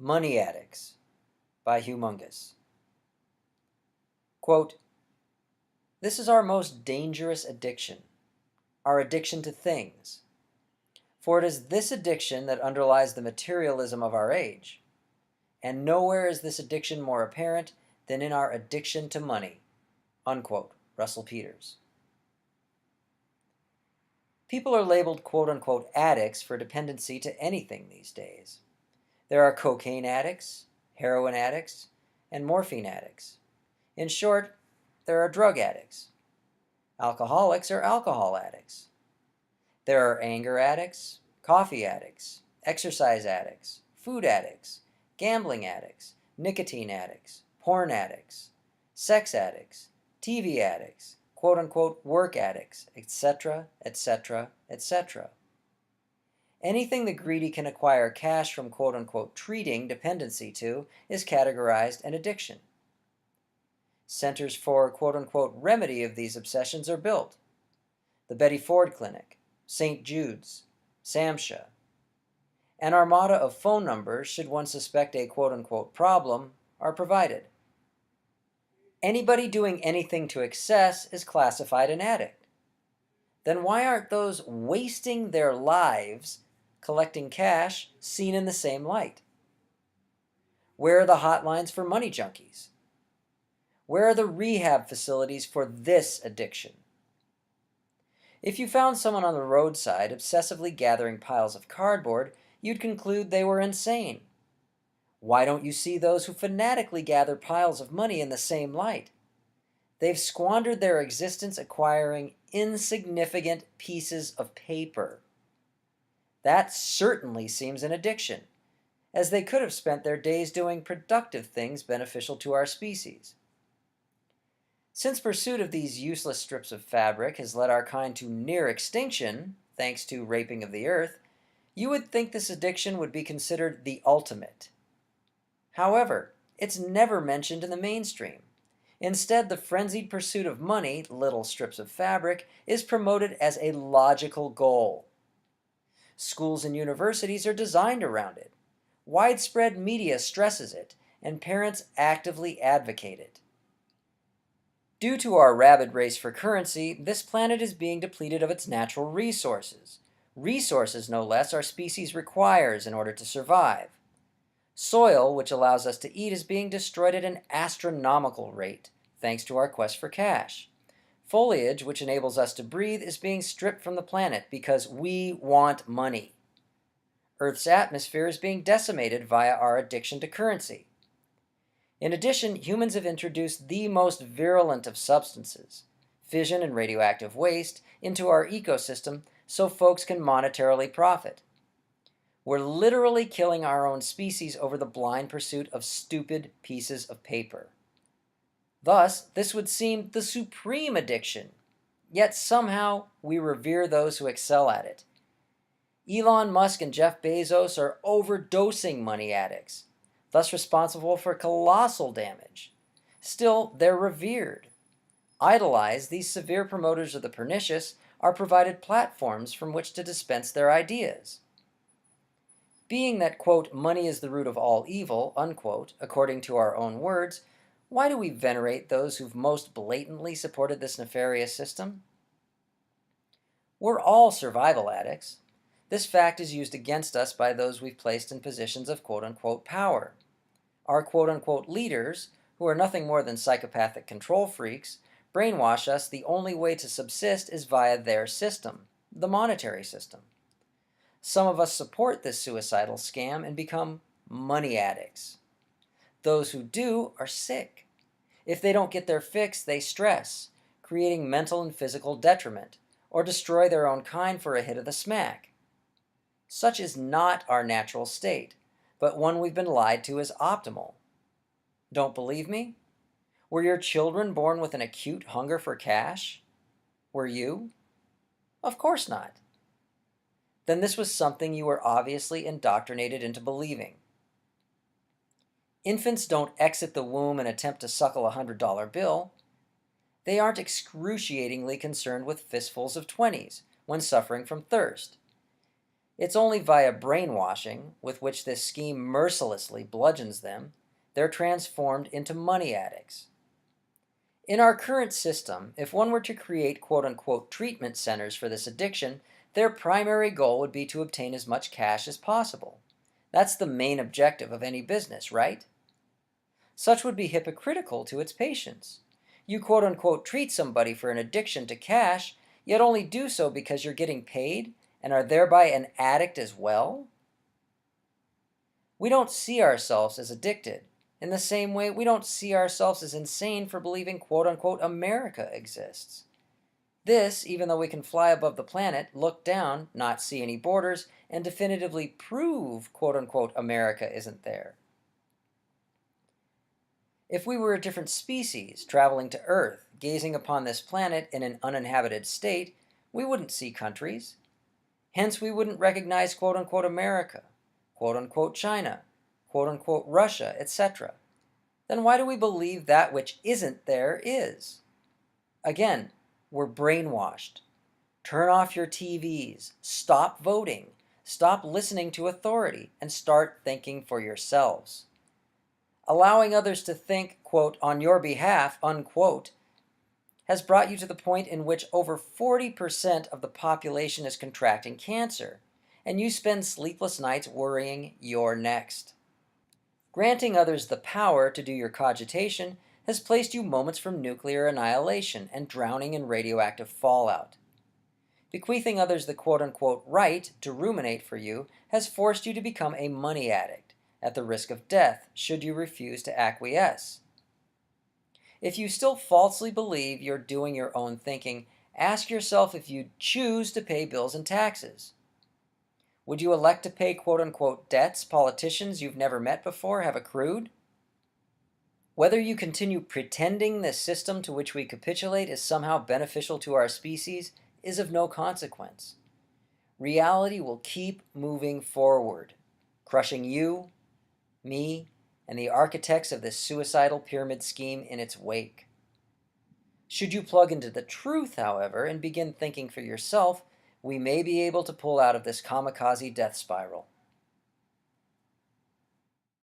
Money Addicts by Humongous. Quote, "This is our most dangerous addiction, our addiction to things. For it is this addiction that underlies the materialism of our age. And nowhere is this addiction more apparent than in our addiction to money." Unquote. Russell Peters. People are labeled quote-unquote addicts for dependency to anything these days. There are cocaine addicts, heroin addicts, and morphine addicts. In short, there are drug addicts. Alcoholics are alcohol addicts. There are anger addicts, coffee addicts, exercise addicts, food addicts, gambling addicts, nicotine addicts, porn addicts, sex addicts, TV addicts, quote-unquote work addicts, etc., etc., etc. Anything the greedy can acquire cash from quote-unquote treating dependency to is categorized an addiction. Centers for quote-unquote remedy of these obsessions are built. The Betty Ford Clinic, St. Jude's, SAMHSA. An armada of phone numbers, should one suspect a quote-unquote problem, are provided. Anybody doing anything to excess is classified an addict. Then why aren't those wasting their lives collecting cash seen in the same light? Where are the hotlines for money junkies? Where are the rehab facilities for this addiction? If you found someone on the roadside obsessively gathering piles of cardboard, you'd conclude they were insane. Why don't you see those who fanatically gather piles of money in the same light? They've squandered their existence acquiring insignificant pieces of paper. That certainly seems an addiction, as they could have spent their days doing productive things beneficial to our species. Since pursuit of these useless strips of fabric has led our kind to near extinction, thanks to raping of the earth, you would think this addiction would be considered the ultimate. However, it's never mentioned in the mainstream. Instead, the frenzied pursuit of money, little strips of fabric, is promoted as a logical goal. Schools and universities are designed around it. Widespread media stresses it, and parents actively advocate it. Due to our rabid race for currency, this planet is being depleted of its natural resources. Resources, no less, our species requires in order to survive. Soil, which allows us to eat, is being destroyed at an astronomical rate, thanks to our quest for cash. Foliage, which enables us to breathe, is being stripped from the planet because we want money. Earth's atmosphere is being decimated via our addiction to currency. In addition, humans have introduced the most virulent of substances, fission and radioactive waste, into our ecosystem so folks can monetarily profit. We're literally killing our own species over the blind pursuit of stupid pieces of paper. Thus, this would seem the supreme addiction, yet somehow we revere those who excel at it. Elon Musk and Jeff Bezos are overdosing money addicts, thus responsible for colossal damage. Still, they're revered. Idolized, these severe promoters of the pernicious are provided platforms from which to dispense their ideas. Being that, quote, money is the root of all evil, unquote, according to our own words, why do we venerate those who've most blatantly supported this nefarious system? We're all survival addicts. This fact is used against us by those we've placed in positions of quote-unquote power. Our quote-unquote leaders, who are nothing more than psychopathic control freaks, brainwash us the only way to subsist is via their system, the monetary system. Some of us support this suicidal scam and become money addicts. Those who do are sick. If they don't get their fix, they stress, creating mental and physical detriment, or destroy their own kind for a hit of the smack. Such is not our natural state, but one we've been lied to as optimal. Don't believe me? Were your children born with an acute hunger for cash? Were you? Of course not. Then this was something you were obviously indoctrinated into believing. Infants don't exit the womb and attempt to suckle a $100 bill. They aren't excruciatingly concerned with fistfuls of 20s when suffering from thirst. It's only via brainwashing, with which this scheme mercilessly bludgeons them, they're transformed into money addicts. In our current system, if one were to create quote-unquote treatment centers for this addiction, their primary goal would be to obtain as much cash as possible. That's the main objective of any business, right? Such would be hypocritical to its patients. You quote-unquote treat somebody for an addiction to cash, yet only do so because you're getting paid and are thereby an addict as well? We don't see ourselves as addicted. In the same way, we don't see ourselves as insane for believing quote-unquote America exists. This, even though we can fly above the planet, look down, not see any borders, and definitively prove quote-unquote America isn't there. If we were a different species, traveling to Earth, gazing upon this planet in an uninhabited state, we wouldn't see countries. Hence, we wouldn't recognize quote-unquote America, quote-unquote China, quote-unquote Russia, etc. Then why do we believe that which isn't there is? Again, we're brainwashed. Turn off your TVs, stop voting, stop listening to authority, and start thinking for yourselves. Allowing others to think, quote, on your behalf, unquote, has brought you to the point in which over 40% of the population is contracting cancer, and you spend sleepless nights worrying you're next. Granting others the power to do your cogitation has placed you moments from nuclear annihilation and drowning in radioactive fallout. Bequeathing others the quote-unquote right to ruminate for you has forced you to become a money addict, at the risk of death should you refuse to acquiesce. If you still falsely believe you're doing your own thinking, ask yourself if you'd choose to pay bills and taxes. Would you elect to pay quote-unquote debts politicians you've never met before have accrued? Whether you continue pretending this system to which we capitulate is somehow beneficial to our species is of no consequence. Reality will keep moving forward, crushing you, me, and the architects of this suicidal pyramid scheme in its wake. Should you plug into the truth, however, and begin thinking for yourself, we may be able to pull out of this kamikaze death spiral.